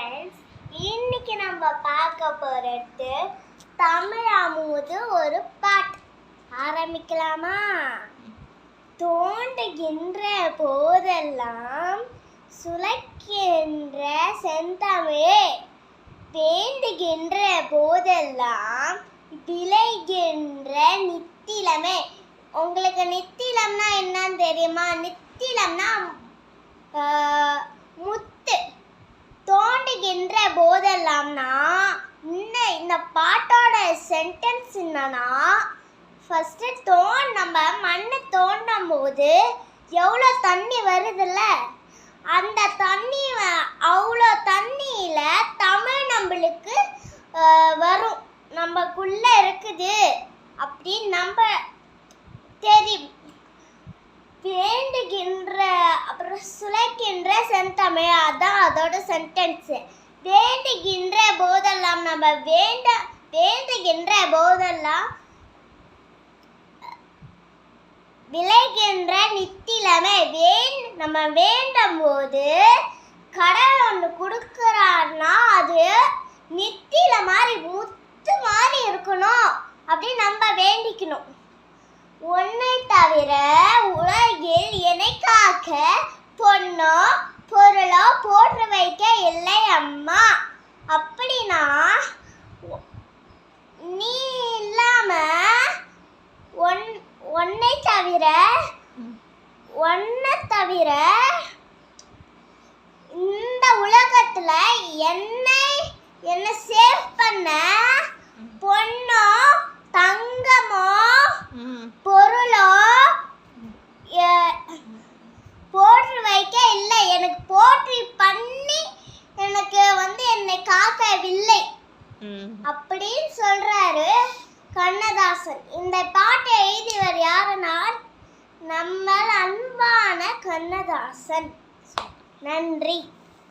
Friends, இன்னைக்கு நம்ம பார்க்க போறது தமிழ் அமுது ஒரு பாட்டு. ஆரம்பிக்கலாமா? தோண்டுகின்ற போதெல்லாம் சுளைக்கின்ற செந்தமிழே, வேண்டுகின்ற போதெல்லாம் விளைகின்ற நித்திலமே. உங்களுக்கு நித்திலம்னா என்னன்னு தெரியுமா? நித்திலம்னா முத்து. தோண்டுகின்ற போதெல்லாம்னா இந்த பாட்டோட சென்டென்ஸ் என்னன்னா, ஃபர்ஸ்ட் நம்ம மண்ணை தோண்டும் போது எவ்வளோ தண்ணி வருதுல்ல, அந்த தண்ணி அவ்வளோ தண்ணியில தமிழ் நம்மளுக்கு வரும், நம்மக்குள்ள இருக்குது அப்படின்னு நம்ம தெரியும். வேண்டுகின்ற அப்புறம் சுளைக்கின்ற செந்தமிழ், அதான் அதோட சென்டென்ஸ். வேண்டுகின்ற போதெல்லாம் நம்ம வேண்டுகின்ற போதெல்லாம் விளைகின்ற நித்திலமே. நம்ம வேண்டும் போது கடவுள் ஒன்று கொடுக்குறாருன்னா அது நித்தில மாதிரி முத்து மாதிரி இருக்கணும் அப்படின்னு நம்ம வேண்டிக்கணும். உன்னை தவிர உலகில் என்னை காக்க பொண்ணோ பொருளோ போட்டு வைக்க இல்லை அம்மா. அப்படின்னா நீ இல்லாம உன்னை தவிர இந்த உலகத்துல என்ன சேவ் பண்ண பொண்ணோ தங்கமோ பொருளோ போற்றி வைக்க இல்லை, எனக்கு போற்றி பண்ணி எனக்கு என்னை காக்கவில்லை அப்படின்னு சொல்றாரு கண்ணதாசன். இந்த பாட்டை எழுதியவர் யாருன்னா நம்ம அன்பான கண்ணதாசன். நன்றி.